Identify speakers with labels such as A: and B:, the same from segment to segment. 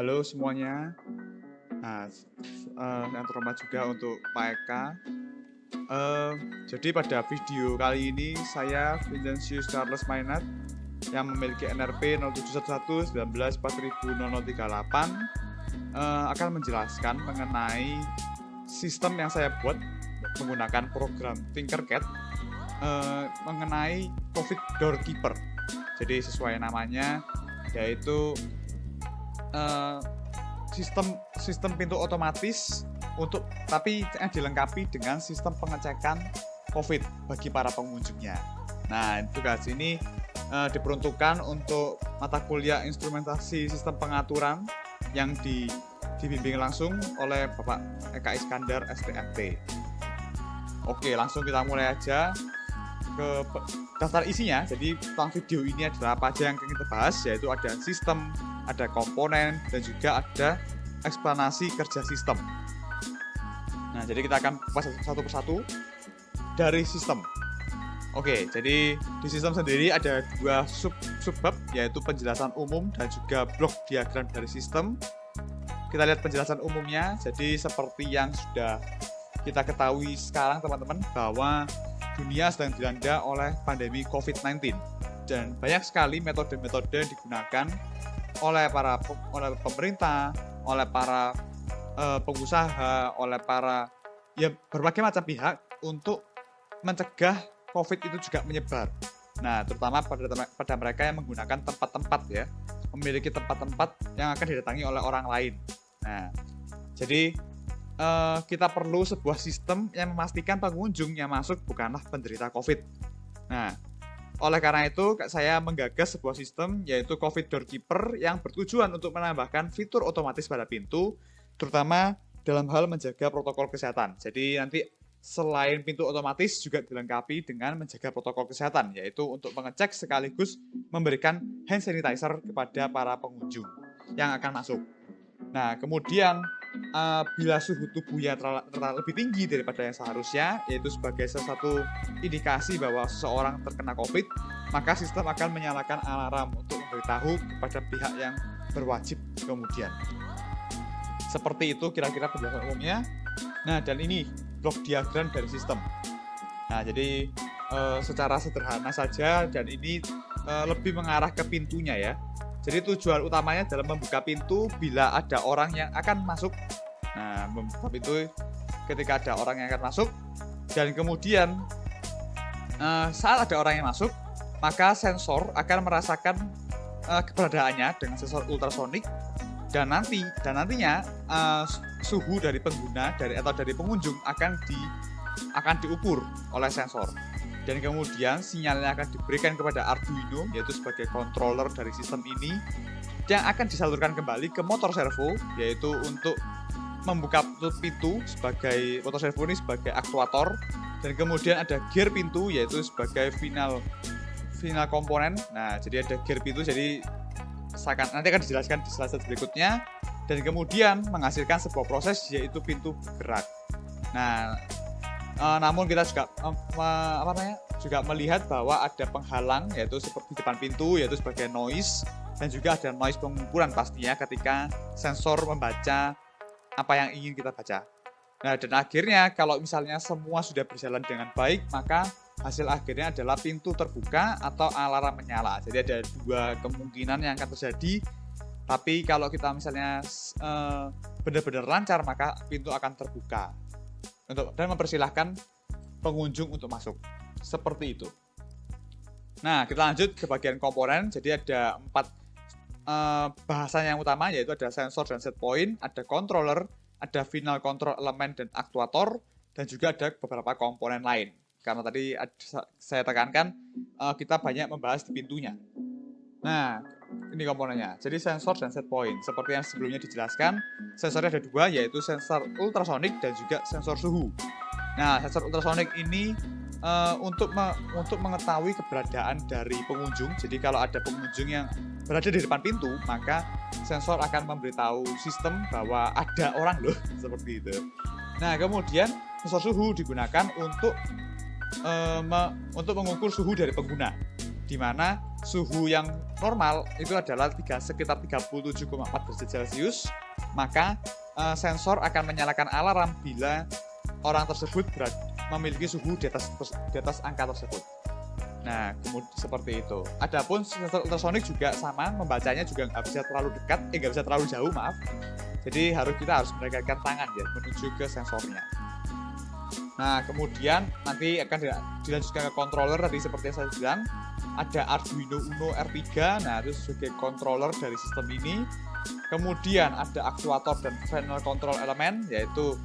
A: Halo semuanya. Nah, yang terhormat juga untuk Pak Eka. Eh, jadi pada video kali ini saya Vincentius Charles Mainat yang memiliki NRP 071119400038 akan menjelaskan mengenai sistem yang saya buat menggunakan program Tinkercad mengenai COVID Doorkeeper. Jadi sesuai namanya yaitu sistem pintu otomatis tapi yang dilengkapi dengan sistem pengecekan COVID bagi para pengunjungnya. Nah, tugas ini diperuntukkan untuk mata kuliah instrumentasi sistem pengaturan yang dibimbing langsung oleh Bapak Eka Iskandar STMT. Oke, langsung kita mulai aja ke daftar isinya. Jadi tentang video ini adalah apa aja yang kita bahas, yaitu ada sistem, ada komponen, dan juga ada eksplanasi kerja sistem. Nah, jadi kita akan bahas satu persatu dari sistem. Oke, jadi di sistem sendiri ada dua subbab, yaitu penjelasan umum dan juga blok diagram dari sistem. Kita lihat penjelasan umumnya. Jadi seperti yang sudah kita ketahui sekarang teman-teman, bahwa dunia sedang dilanda oleh pandemi COVID-19 dan banyak sekali metode-metode yang digunakan oleh pemerintah, oleh para pengusaha, oleh para berbagai macam pihak untuk mencegah COVID itu juga menyebar. Nah, terutama pada mereka yang menggunakan tempat-tempat memiliki tempat-tempat yang akan didatangi oleh orang lain. Nah, jadi kita perlu sebuah sistem yang memastikan pengunjung yang masuk bukanlah penderita COVID. Nah, oleh karena itu saya menggagas sebuah sistem yaitu COVID Doorkeeper yang bertujuan untuk menambahkan fitur otomatis pada pintu, terutama dalam hal menjaga protokol kesehatan. Jadi nanti selain pintu otomatis juga dilengkapi dengan menjaga protokol kesehatan, yaitu untuk mengecek sekaligus memberikan hand sanitizer kepada para pengunjung yang akan masuk. Nah, kemudian bila suhu tubuhnya lebih tinggi daripada yang seharusnya, yaitu sebagai salah satu indikasi bahwa seseorang terkena COVID, maka sistem akan menyalakan alarm untuk memberitahu kepada pihak yang berwajib kemudian. Seperti itu kira-kira penjelasan umumnya. Nah, dan ini blok diagram dari sistem. Nah, jadi secara sederhana saja, dan ini lebih mengarah ke pintunya ya. Jadi tujuan utamanya dalam membuka pintu bila ada orang yang akan masuk. Nah, membuka pintu ketika ada orang yang akan masuk, dan kemudian saat ada orang yang masuk, maka sensor akan merasakan keberadaannya dengan sensor ultrasonik, dan nantinya suhu dari pengguna atau dari pengunjung akan diukur oleh sensor. Dan kemudian sinyalnya akan diberikan kepada Arduino, yaitu sebagai controller dari sistem ini, yang akan disalurkan kembali ke motor servo, yaitu untuk membuka pintu sebagai motor servo ini sebagai aktuator, dan kemudian ada gear pintu yaitu sebagai final komponen. Nah, jadi ada gear pintu, jadi nanti akan dijelaskan di slide berikutnya, dan kemudian menghasilkan sebuah proses yaitu pintu bergerak. Nah, namun kita juga melihat bahwa ada penghalang yaitu seperti depan pintu, yaitu sebagai noise, dan juga ada noise pengukuran pastinya ketika sensor membaca apa yang ingin kita baca. Nah, dan akhirnya kalau misalnya semua sudah berjalan dengan baik, maka hasil akhirnya adalah pintu terbuka atau alarm menyala. Jadi ada dua kemungkinan yang akan terjadi. Tapi kalau kita misalnya benar-benar lancar, maka pintu akan terbuka dan mempersilahkan pengunjung untuk masuk. Seperti itu. Nah, kita lanjut ke bagian komponen. Jadi ada 4 bahasan yang utama, yaitu ada sensor dan set point, ada controller, ada final control element dan aktuator, dan juga ada beberapa komponen lain. Karena tadi saya tekankan kita banyak membahas di pintunya. Nah, ini komponennya. Jadi sensor dan set point. Seperti yang sebelumnya dijelaskan, sensornya ada 2, yaitu sensor ultrasonik dan juga sensor suhu. Nah, sensor ultrasonik ini untuk mengetahui keberadaan dari pengunjung. Jadi kalau ada pengunjung yang berada di depan pintu, maka sensor akan memberitahu sistem bahwa ada orang loh, seperti itu. Nah, kemudian sensor suhu digunakan untuk mengukur suhu dari pengguna. di mana suhu yang normal itu adalah sekitar 37,4 derajat Celcius, maka sensor akan menyalakan alarm bila orang tersebut memiliki suhu di atas angka tersebut. Nah, kemudian seperti itu. Adapun sensor ultrasonik juga sama, membacanya juga nggak bisa terlalu dekat, nggak bisa terlalu jauh, maaf. Jadi kita harus mendekatkan tangan ya menuju ke sensornya. Nah, kemudian nanti akan dilanjutkan ke controller tadi seperti yang saya bilang. Ada Arduino Uno R3, nah itu sebagai controller dari sistem ini. Kemudian ada aktuator dan final control element, yaitu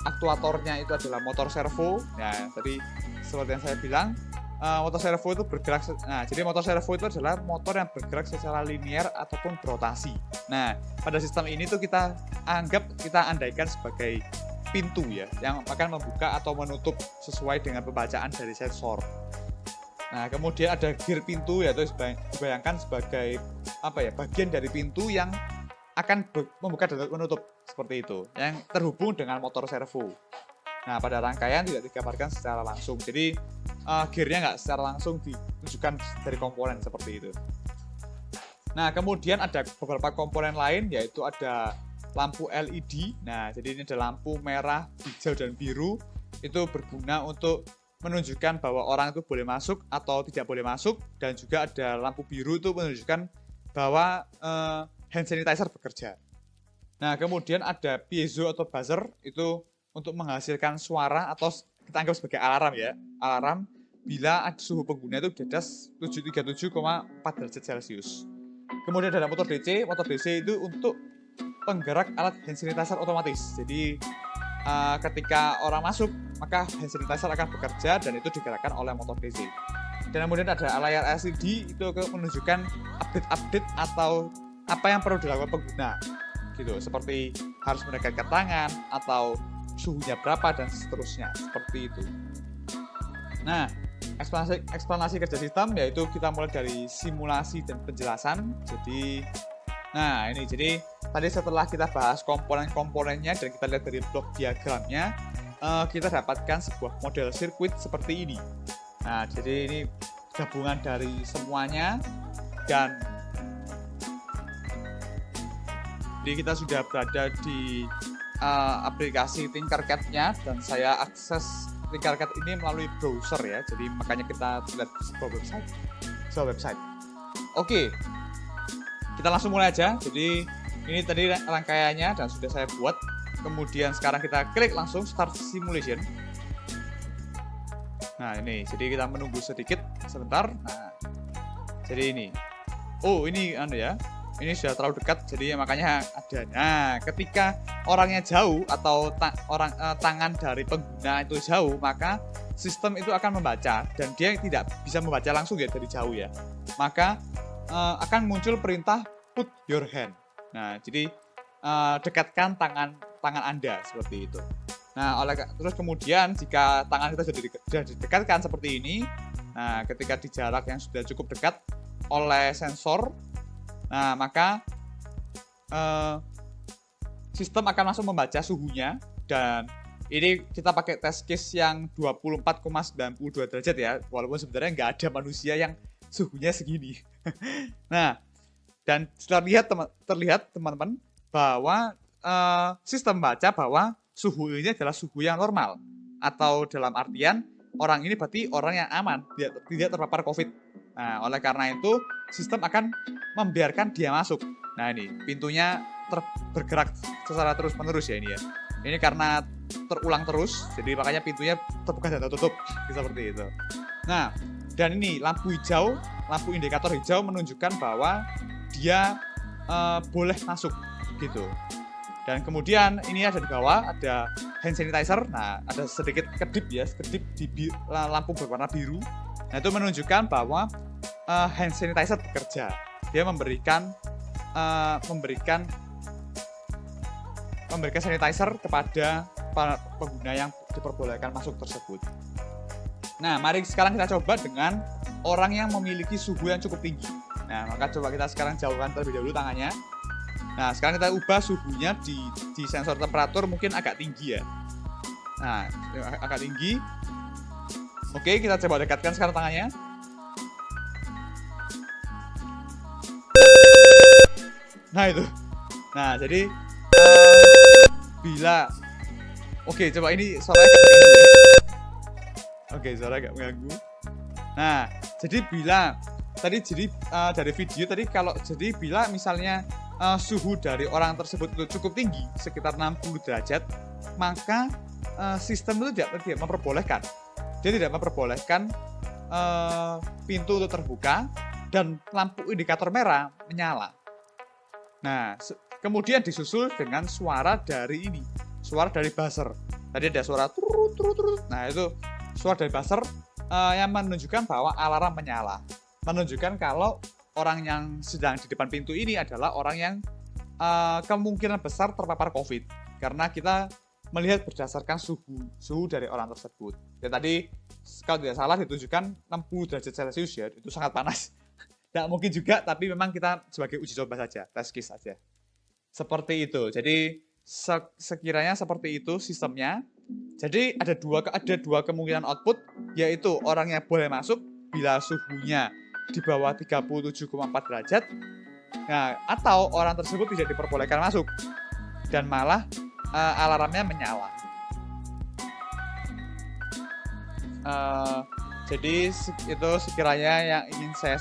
A: aktuatornya itu adalah motor servo. Nah, tadi seperti yang saya bilang, motor servo itu bergerak. Nah, jadi motor servo itu adalah motor yang bergerak secara linear ataupun berotasi. Nah, pada sistem ini tuh kita andaikan sebagai pintu ya, yang akan membuka atau menutup sesuai dengan pembacaan dari sensor. Nah, kemudian ada gear pintu, yaitu dibayangkan sebagai bagian dari pintu yang akan membuka dan menutup seperti itu, yang terhubung dengan motor servo. Nah, pada rangkaian tidak digambarkan secara langsung, jadi gearnya nggak secara langsung ditunjukkan dari komponen seperti itu. Nah, kemudian ada beberapa komponen lain, yaitu ada lampu LED. Nah, jadi ini ada lampu merah, hijau, dan biru. Itu berguna untuk menunjukkan bahwa orang itu boleh masuk atau tidak boleh masuk, dan juga ada lampu biru itu menunjukkan bahwa hand sanitizer bekerja. Nah, kemudian ada piezo atau buzzer, itu untuk menghasilkan suara atau kita anggap sebagai alarm ya, alarm bila suhu pengguna itu di atas 737,4 derajat Celcius. Kemudian ada motor DC itu untuk penggerak alat hand sanitizer otomatis. Jadi ketika orang masuk, maka hand sanitizer akan bekerja dan itu digerakkan oleh motor DC. Dan kemudian ada layar LCD, itu menunjukkan update-update atau apa yang perlu dilakukan pengguna, gitu. Seperti harus mendekatkan tangan atau suhunya berapa dan seterusnya, seperti itu. Nah, eksplanasi kerja sistem yaitu kita mulai dari simulasi dan penjelasan. Jadi tadi setelah kita bahas komponen-komponennya dan kita lihat dari blok diagramnya, kita dapatkan sebuah model sirkuit seperti ini. Nah, jadi ini gabungan dari semuanya, dan jadi kita sudah berada di aplikasi Tinkercad-nya, dan saya akses Tinkercad ini melalui browser ya, jadi makanya kita lihat sebuah website. Oke, kita langsung mulai aja. Jadi ini tadi rangkaiannya dan sudah saya buat. Kemudian sekarang kita klik langsung Start Simulation. Nah, ini, jadi kita menunggu sedikit sebentar. Nah, jadi ini. Oh, ini ini sudah terlalu dekat, jadi makanya ada. Nah, ketika orangnya jauh atau tangan dari pengguna itu jauh, maka sistem itu akan membaca, dan dia tidak bisa membaca langsung ya dari jauh ya. Maka akan muncul perintah put your hand. Nah, jadi dekatkan tangan Anda seperti itu. Nah, terus kemudian jika tangan kita sudah didekatkan seperti ini, nah ketika di jarak yang sudah cukup dekat oleh sensor, nah maka sistem akan langsung membaca suhunya, dan ini kita pakai test case yang 24,92 derajat ya, walaupun sebenarnya nggak ada manusia yang suhunya segini. Nah, dan terlihat teman-teman bahwa sistem baca bahwa suhu ini adalah suhu yang normal, atau dalam artian orang ini berarti orang yang aman, tidak terpapar COVID. Nah, oleh karena itu sistem akan membiarkan dia masuk. Nah, ini pintunya bergerak secara terus-menerus ya ini ya. Ini karena terulang terus, jadi makanya pintunya terbuka dan tertutup seperti itu. Nah, dan ini lampu indikator hijau menunjukkan bahwa dia boleh masuk gitu. Dan kemudian ini ada di bawah ada hand sanitizer. Nah, ada sedikit kedip di lampu berwarna biru. Nah, itu menunjukkan bahwa hand sanitizer bekerja. Dia memberikan sanitizer kepada para pengguna yang diperbolehkan masuk tersebut. Nah, mari sekarang kita coba dengan orang yang memiliki suhu yang cukup tinggi. Nah, maka coba kita sekarang jauhkan terlebih dahulu tangannya. Nah, sekarang kita ubah suhunya di sensor temperatur mungkin agak tinggi ya. Nah, agak tinggi. Oke, kita coba dekatkan sekarang tangannya. Nah itu. Nah jadi bila oke, coba ini suara agak mengganggu ya. Oke, suara agak mengganggu. Nah, jadi bila tadi dari video tadi kalau jadi bila misalnya suhu dari orang tersebut itu cukup tinggi sekitar 60 derajat, maka sistem itu tidak memperbolehkan. Dia tidak memperbolehkan pintu itu terbuka dan lampu indikator merah menyala. Nah, kemudian disusul dengan suara dari buzzer. Tadi ada suara turut. Nah, itu suara dari buzzer yang menunjukkan bahwa alarm menyala. Menunjukkan kalau orang yang sedang di depan pintu ini adalah orang yang kemungkinan besar terpapar COVID. Karena kita melihat berdasarkan suhu dari orang tersebut. Ya tadi kalau tidak salah ditunjukkan 60 derajat Celcius ya, itu sangat panas. Tidak mungkin juga, tapi memang kita sebagai uji coba saja, test case saja. Seperti itu. Jadi sekiranya seperti itu sistemnya. Jadi ada dua kemungkinan output, yaitu orang yang boleh masuk bila suhunya di bawah 37,4 derajat. Nah, atau orang tersebut tidak diperbolehkan masuk dan malah alarmnya menyala. Jadi itu sekiranya yang ingin saya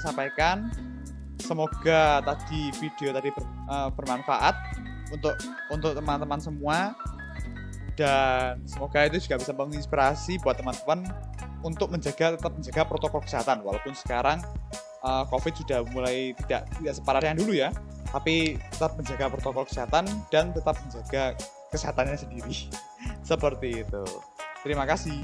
A: sampaikan. Semoga video tadi bermanfaat untuk teman-teman semua, dan semoga itu juga bisa menginspirasi buat teman-teman untuk tetap menjaga protokol kesehatan, walaupun sekarang COVID sudah mulai tidak separah yang dulu ya, tapi tetap menjaga protokol kesehatan dan tetap menjaga kesehatannya sendiri. Seperti itu. Terima kasih.